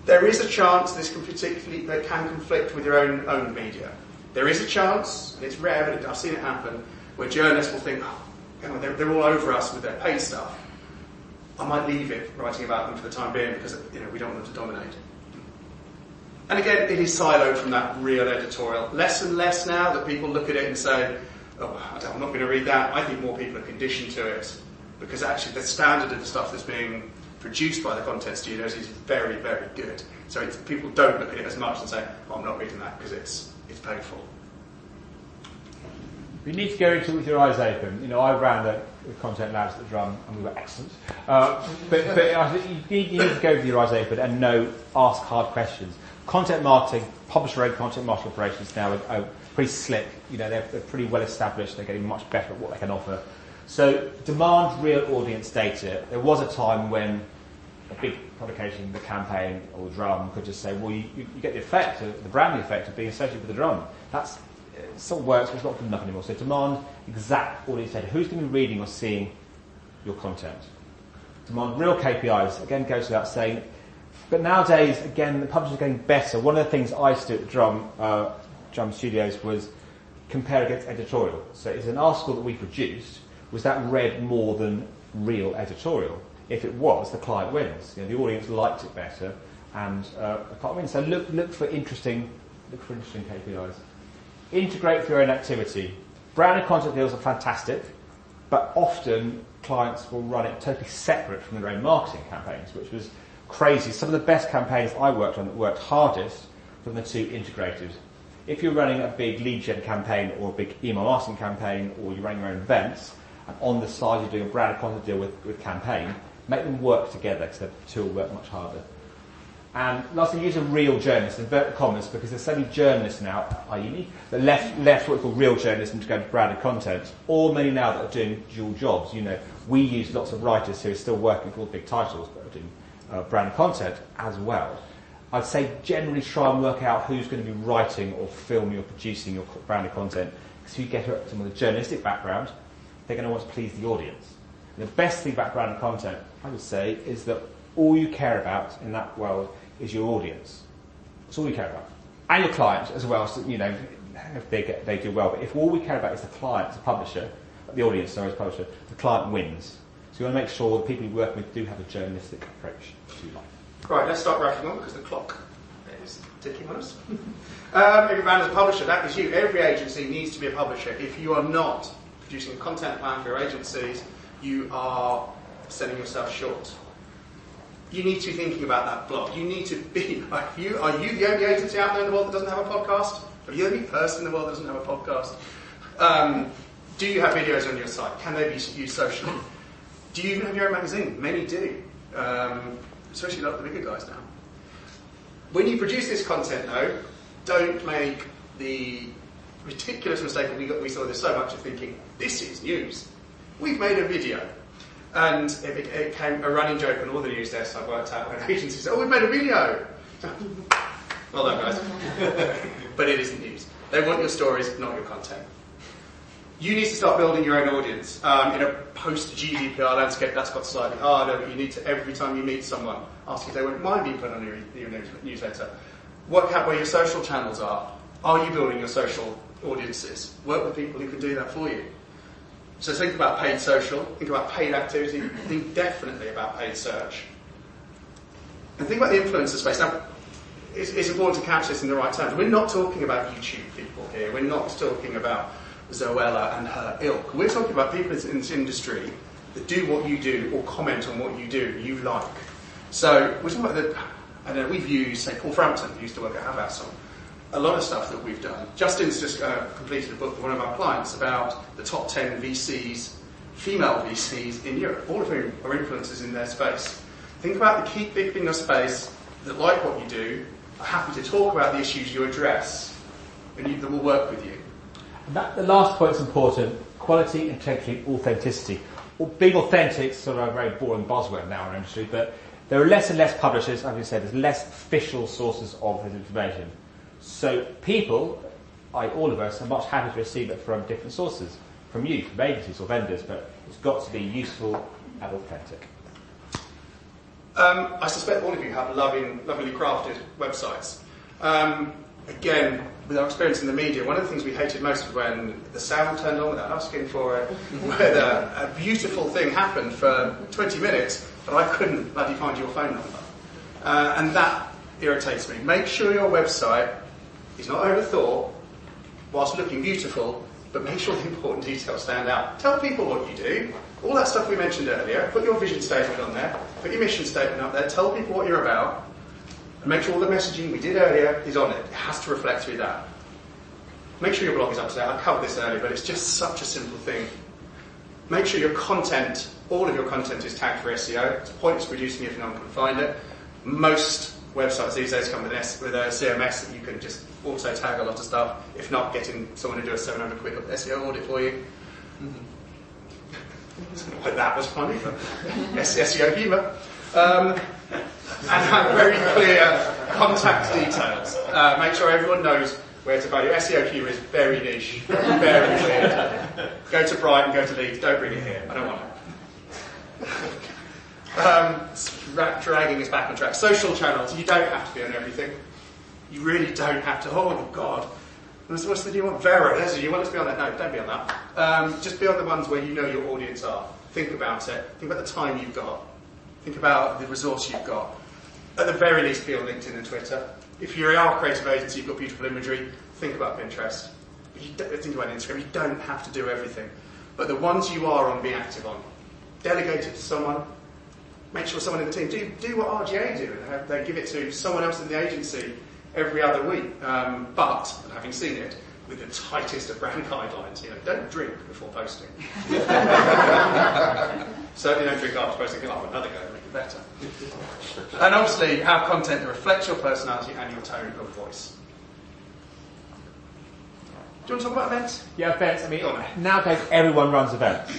There is a chance this can conflict with your own media. There is a chance, and it's rare, but I've seen it happen, where journalists will think, they're all over us with their paid stuff. I might leave it writing about them for the time being because we don't want them to dominate. And again, it is siloed from that real editorial. Less and less now that people look at it and say, I'm not going to read that. I think more people are conditioned to it because actually the standard of the stuff that's being produced by the content studios is very, very good. So people don't look at it as much and say, I'm not reading that because it's painful. You need to go into it with your eyes open. I ran the content labs at the Drum, and we were excellent. But you need to go with your eyes open and ask hard questions. Content marketing, publisher-owned content marketing operations now are pretty slick. They're pretty well established. They're getting much better at what they can offer. So demand real audience data. There was a time when a big publication, the Campaign or the Drum, could just say, well, you get the branding effect of being associated with the Drum. That's it sort of works, but it's not good enough anymore. So demand exact audience data. Who's going to be reading or seeing your content? Demand real KPIs. Again, goes without saying. But nowadays, again, the publishers are getting better. One of the things I used to do at Drum Studios was compare against editorial. So it's an article that we produced. Was that read more than real editorial? If it was, the client wins. The audience liked it better, and the client wins. So look for interesting KPIs. Integrate with your own activity. Branded content deals are fantastic, but often clients will run it totally separate from their own marketing campaigns, which was crazy. Some of the best campaigns I worked on that worked hardest from the two integrated. If you're running a big lead gen campaign or a big email marketing campaign, or you're running your own events, and on the side you're doing a branded content deal with campaign, make them work together because the two will work much harder. And lastly, use a real journalist, inverted commas, because there's so many journalists now at uni that left what we call real journalism to go to branded content, or many now that are doing dual jobs. We use lots of writers who are still working for all the big titles but are doing branded content as well. I'd say generally try and work out who's going to be writing or filming or producing your branded content, because if you get someone with a journalistic background, they're going to want to please the audience. And the best thing about branded content, I would say, is that all you care about in that world is your audience. That's all you care about. And your client as well, so, if they do well. But if all we care about is the client, the publisher, the audience, sorry, as publisher, the client wins. So you want to make sure the people you work with do have a journalistic approach to life. Right, let's start wrapping on because the clock is ticking on us. If you're as a publisher, that is you. Every agency needs to be a publisher. If you are not producing a content plan for your agencies, you are selling yourself short. You need to be thinking about that blog. You need to be like you. Are you the only agency out there in the world that doesn't have a podcast? Are you the only person in the world that doesn't have a podcast? Do you have videos on your site? Can they be used socially? Do you even have your own magazine? Many do, especially a lot of the bigger guys now. When you produce this content, though, don't make the ridiculous mistake that we saw this so much of thinking, this is news. We've made a video. And it became a running joke on all the news desks I've worked at when agencies said, we've made a video. Well done, guys. But it isn't news. They want your stories, not your content. You need to start building your own audience. In a post-GDPR landscape, that's got slightly harder, but you need to, every time you meet someone, ask if they wouldn't mind being put on your newsletter. Work out where your social channels are. Are you building your social audiences? Work with people who can do that for you. So think about paid social, think about paid activity, think definitely about paid search. And think about the influencer space. Now, it's important to catch this in the right terms. We're not talking about YouTube people here. We're not talking about Zoella and her ilk. We're talking about people in this industry that do what you do or comment on what you do, you like. So we're talking about we've used, say, Paul Frampton, who used to work at Havas, a lot of stuff that we've done. Justin's just completed a book for one of our clients about the top 10 VCs, female VCs in Europe, all of whom are influencers in their space. Think about the key people in your space that like what you do, are happy to talk about the issues you address, and that will work with you. And the last point is important: quality, integrity, authenticity. Well, being authentic is sort of a very boring buzzword now in our industry, but there are less and less publishers, as we said, there's less official sources of this information. So people, like all of us, are much happy to receive it from different sources, from you, from agencies or vendors, but it's got to be useful and authentic. I suspect all of you have lovely crafted websites. Again, with our experience in the media, one of the things we hated most was when the sound turned on without asking for it, where a beautiful thing happened for 20 minutes, but I couldn't bloody find your phone number. And that irritates me. Make sure your website is not overthought whilst looking beautiful, but make sure the important details stand out. Tell people what you do. All that stuff we mentioned earlier. Put your vision statement on there. Put your mission statement up there. Tell people what you're about. And make sure all the messaging we did earlier is on it. It has to reflect through that. Make sure your blog is up to date. I covered this earlier, but it's just such a simple thing. Make sure your content, all of your content is tagged for SEO. It's pointless producing if no one can find it. Most websites these days come with a CMS that you can just auto tag a lot of stuff. If not, getting someone to do a 700 quid SEO audit for you. Like that was funny, but SEO humour. And have very clear contact details. Make sure everyone knows where to find you. SEO humour is very niche, very weird. Go to Brighton, go to Leeds, don't bring it here. I don't want it. Dragging us back on track. Social channels, you don't have to be on everything. You really don't have to. Oh, God. What's the new one? Vero, Leslie, you want us to be on that? No, don't be on that. Just be on the ones where you know your audience are. Think about it. Think about the time you've got. Think about the resource you've got. At the very least, be on LinkedIn and Twitter. If you are a creative agency, you've got beautiful imagery, think about Pinterest. Think about Instagram. You don't have to do everything. But the ones you are on, be active on. Delegate it to someone. Make sure someone in the team do what RGA do. They give it to someone else in the agency every other week. But, having seen it, with the tightest of brand guidelines, don't drink before posting. Certainly don't drink after posting. I'll have another go to make it better. And obviously, have content that reflects your personality and your tone of voice. Do you want to talk about events? Yeah, events. I mean, nowadays everyone runs events.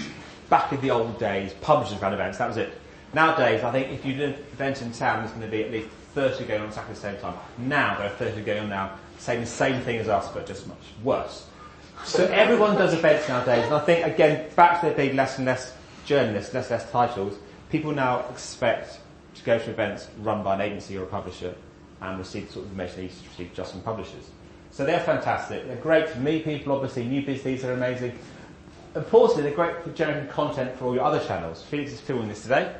Back in the old days, publishers ran events. That was it. Nowadays, I think if you do an event in town, there's going to be at least 30 going on exactly the same time. Now, there are 30 going on now, saying the same thing as us, but just much worse. So everyone does events nowadays, and I think, again, back to there being less and less journalists, less and less titles, people now expect to go to events run by an agency or a publisher and receive the sort of information they used to receive just from publishers. So they're fantastic. They're great for me, people, obviously. New business are amazing. Importantly, they're great for generating content for all your other channels. Felix is filming this today.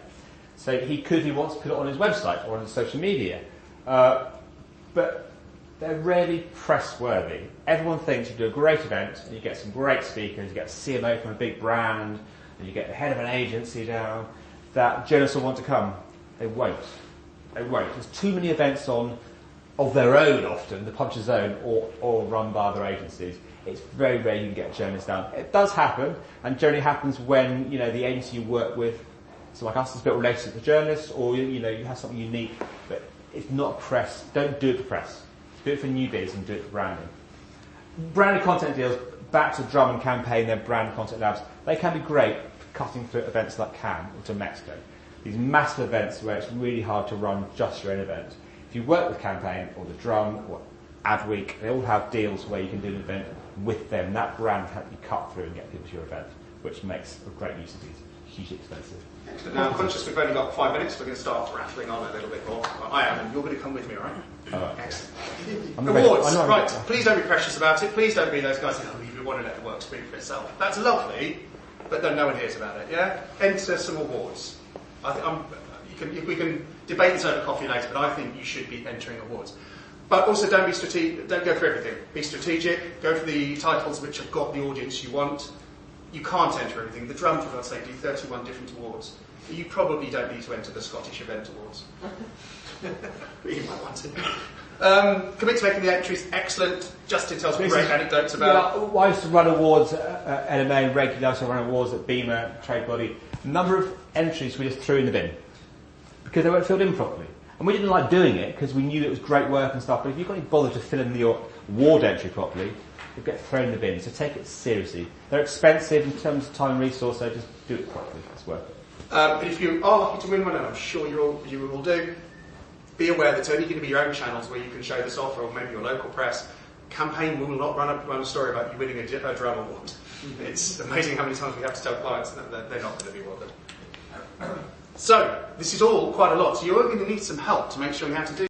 So he could, if he wants, to put it on his website or on his social media. But they're rarely press-worthy. Everyone thinks you do a great event and you get some great speakers, you get a CMO from a big brand, and you get the head of an agency down, that journalists will want to come. They won't. They won't. There's too many events on of their own often, the publisher's own, or run by other agencies. It's very rare you can get journalists down. It does happen, and generally happens when the agency you work with, so like us, has built a relationship with journalists, or you have something unique, but it's not press. Don't do it for press. Do it for new biz and do it for branding. Branded content deals, back to Drum and Campaign, their branded content labs, they can be great for cutting through events like Cannes or to Mexico. These massive events where it's really hard to run just your own event. If you work with Campaign or the Drum or Adweek, they all have deals where you can do an event with them. That brand can help you cut through and get people to your event, which makes a great use of these. Hugely expensive. Excellent. Now, I'm conscious we've only got 5 minutes. We're going to start rattling on a little bit more. I am, and you're going to come with me, all right? Excellent. Awards. Right. Please don't be precious about it. Please don't be those guys who want to let the work speak for itself. That's lovely, but then no one hears about it. Yeah. Enter some awards. We can debate this over coffee later, but I think you should be entering awards. But also, don't be strategic. Don't go for everything. Be strategic. Go for the titles which have got the audience you want. You can't enter everything. The Drum, for God's sake, do 31 different awards. You probably don't need to enter the Scottish Event Awards. You might want to. Commit to making the entries excellent. Justin tells me great anecdotes about. Yeah, I used to run awards at NMA and regularly. I used to run awards at Beamer, Trade Body. A number of entries we just threw in the bin because they weren't filled in properly. And we didn't like doing it because we knew it was great work and stuff. But if you've got any bother to fill in your award entry properly, you'll get thrown in the bin. So take it seriously. They're expensive in terms of time and resource, so just do it properly. It's worth it. But if you are lucky to win one, and I'm sure you will do, be aware that it's only going to be your own channels where you can show this off, or maybe your local press. Campaign will not run a story about you winning a Drum Award. It's amazing how many times we have to tell clients that they're not going to be bothered. So, this is all quite a lot. So you're going to need some help to make sure you know how to do